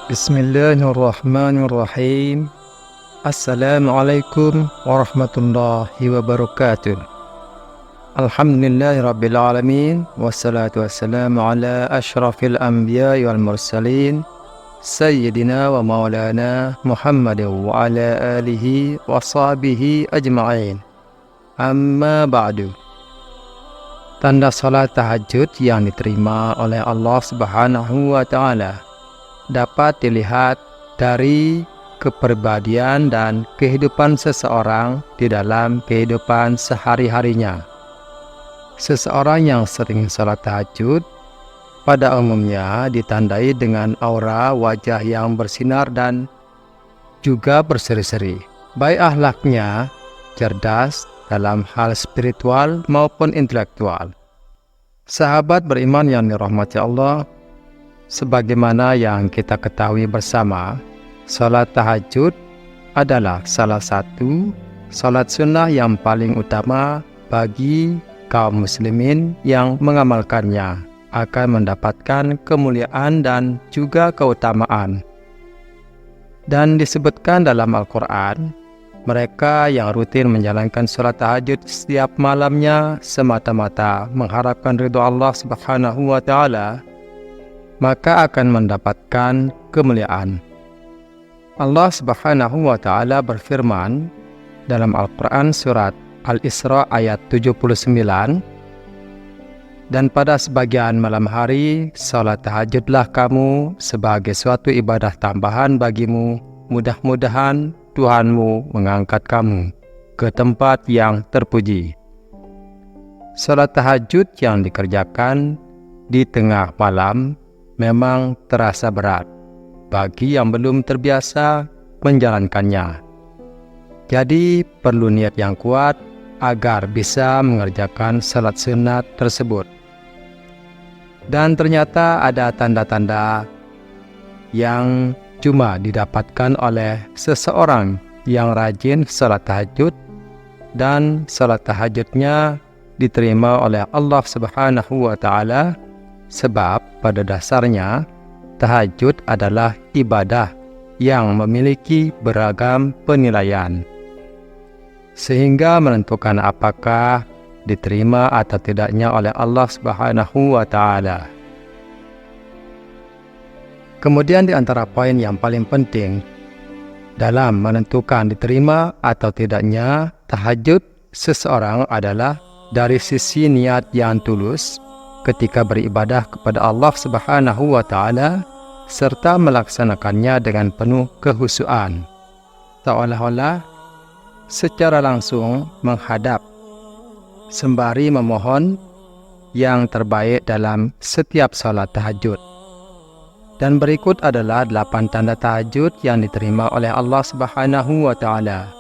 Bismillahirrahmanirrahim. Assalamualaikum warahmatullahi wabarakatuh. Alhamdulillahirabbil alamin wassalatu wassalamu ala asyrafil anbiya'i wal mursalin sayyidina wa maulana Muhammad wa ala alihi wa sahbihi ajma'in. Amma ba'du. Tanda salat tahajud yang diterima oleh Allah Subhanahu wa taala dapat dilihat dari kepribadian dan kehidupan seseorang di dalam kehidupan sehari-harinya. Seseorang yang sering salat tahajud pada umumnya ditandai dengan aura wajah yang bersinar dan juga berseri-seri. Baik akhlaknya cerdas dalam hal spiritual maupun intelektual. Sahabat beriman yang dirahmati Allah, sebagaimana yang kita ketahui bersama, salat tahajud adalah salah satu salat sunnah yang paling utama bagi kaum muslimin yang mengamalkannya akan mendapatkan kemuliaan dan juga keutamaan. Dan disebutkan dalam Al-Quran, mereka yang rutin menjalankan salat tahajud setiap malamnya semata-mata mengharapkan ridha Allah Subhanahu wa taala, maka akan mendapatkan kemuliaan. Allah Subhanahu wa taala berfirman dalam Al-Qur'an surat Al-Isra ayat 79, dan pada sebagian malam hari salat tahajudlah kamu sebagai suatu ibadah tambahan bagimu, mudah-mudahan Tuhanmu mengangkat kamu ke tempat yang terpuji. Salat tahajud yang dikerjakan di tengah malam memang terasa berat bagi yang belum terbiasa menjalankannya. Jadi perlu niat yang kuat agar bisa mengerjakan salat sunat tersebut. Dan ternyata ada tanda-tanda yang cuma didapatkan oleh seseorang yang rajin salat tahajud dan salat tahajudnya diterima oleh Allah Subhanahu wa taala. Sebab pada dasarnya tahajud adalah ibadah yang memiliki beragam penilaian, sehingga menentukan apakah diterima atau tidaknya oleh Allah Subhanahu wa taala. Kemudian di antara poin yang paling penting dalam menentukan diterima atau tidaknya tahajud seseorang adalah dari sisi niat yang tulus ketika beribadah kepada Allah Subhanahu wa taala serta melaksanakannya dengan penuh kehusuan, seolah-olah secara langsung menghadap sembari memohon yang terbaik dalam setiap salat tahajud. Dan berikut adalah 8 tanda tahajud yang diterima oleh Allah Subhanahu wa taala.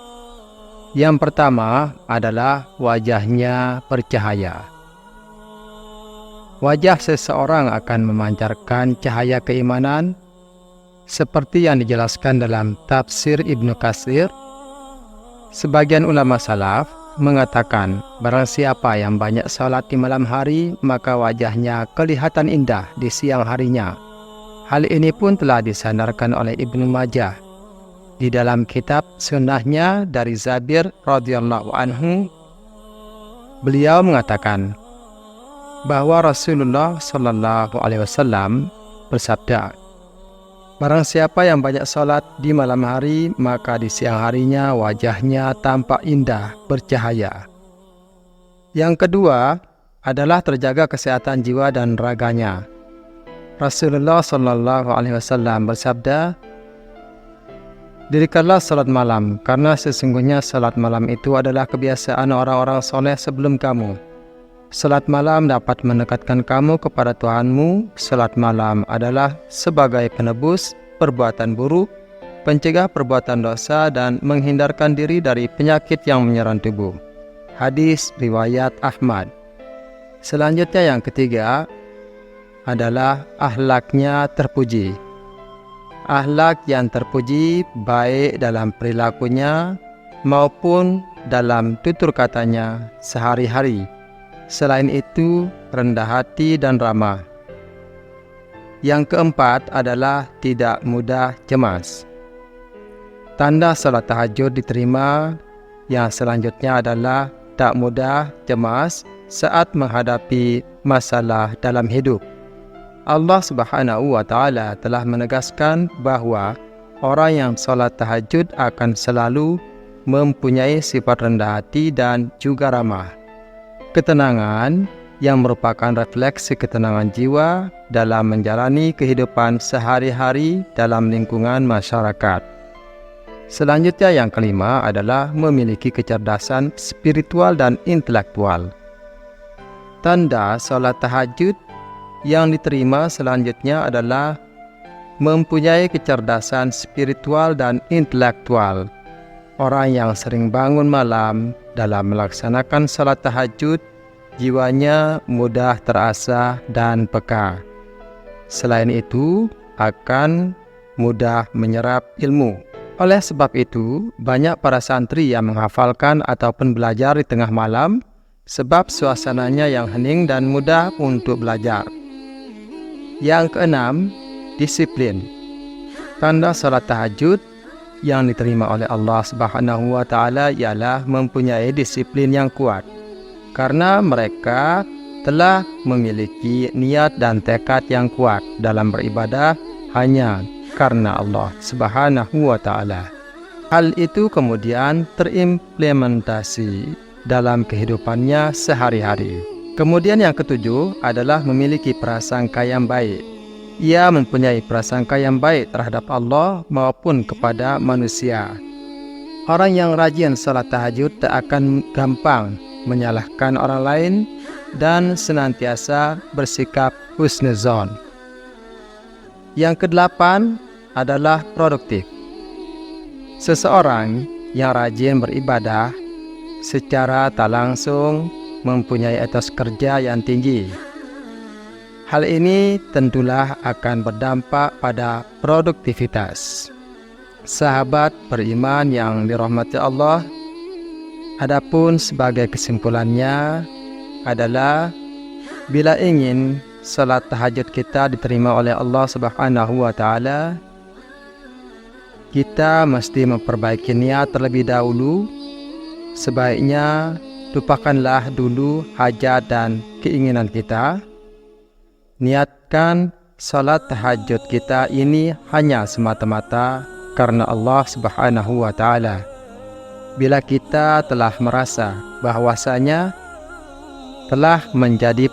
Yang pertama adalah wajahnya bercahaya. Wajah seseorang akan memancarkan cahaya keimanan seperti yang dijelaskan dalam tafsir Ibnu Katsir. Sebagian ulama salaf mengatakan barang siapa yang banyak salat di malam hari maka wajahnya kelihatan indah di siang harinya. Hal ini pun telah disandarkan oleh Ibnu Majah di dalam kitab sunnahnya dari Jabir radhiyallahu anhu. Beliau mengatakan bahwa Rasulullah sallallahu alaihi wasallam bersabda, barang siapa yang banyak salat di malam hari maka di siang harinya wajahnya tampak indah bercahaya. Yang kedua adalah terjaga kesehatan jiwa dan raganya. Rasulullah sallallahu alaihi wasallam bersabda, dirikanlah salat malam karena sesungguhnya salat malam itu adalah kebiasaan orang-orang soleh sebelum kamu. Salat malam dapat mendekatkan kamu kepada Tuhanmu. Salat malam adalah sebagai penebus perbuatan buruk, pencegah perbuatan dosa, dan menghindarkan diri dari penyakit yang menyerang tubuh. Hadis riwayat Ahmad. Selanjutnya yang ketiga adalah akhlaknya terpuji. Akhlak yang terpuji baik dalam perilakunya maupun dalam tutur katanya sehari-hari. Selain itu, rendah hati dan ramah. Yang keempat adalah tidak mudah cemas. Tanda salat tahajud diterima yang selanjutnya adalah tak mudah cemas saat menghadapi masalah dalam hidup. Allah Subhanahu wa Ta'ala telah menegaskan bahwa orang yang salat tahajud akan selalu mempunyai sifat rendah hati dan juga ramah. Ketenangan yang merupakan refleksi ketenangan jiwa dalam menjalani kehidupan sehari-hari dalam lingkungan masyarakat. Selanjutnya yang kelima adalah memiliki kecerdasan spiritual dan intelektual. Tanda salat tahajud yang diterima selanjutnya adalah mempunyai kecerdasan spiritual dan intelektual. Orang yang sering bangun malam dalam melaksanakan salat tahajud, jiwanya mudah terasa dan peka. Selain itu, akan mudah menyerap ilmu. Oleh sebab itu, banyak para santri yang menghafalkan ataupun belajar di tengah malam sebab suasananya yang hening dan mudah untuk belajar. Yang keenam, disiplin. Tanda salat tahajud yang diterima oleh Allah Subhanahu wa Ta'ala ialah mempunyai disiplin yang kuat, karena mereka telah memiliki niat dan tekad yang kuat dalam beribadah hanya karena Allah Subhanahu wa Ta'ala. Hal itu kemudian terimplementasi dalam kehidupannya sehari-hari. Kemudian yang ketujuh adalah memiliki prasangka yang baik. Ia mempunyai prasangka yang baik terhadap Allah maupun kepada manusia. Orang yang rajin salat tahajud tak akan gampang menyalahkan orang lain dan senantiasa bersikap husnuzon. Yang kedelapan adalah produktif. Seseorang yang rajin beribadah secara tak langsung mempunyai etos kerja yang tinggi. Hal ini tentulah akan berdampak pada produktivitas. Sahabat beriman yang dirahmati Allah, adapun sebagai kesimpulannya adalah bila ingin salat tahajud kita diterima oleh Allah Subhanahu wa Ta'ala, kita mesti memperbaiki niat terlebih dahulu. Sebaiknya lupakanlah dulu hajat dan keinginan kita. Niatkan salat tahajud kita ini hanya semata-mata karena Allah Subhanahu wa Ta'ala. Bila kita telah merasa bahwasanya telah menjadi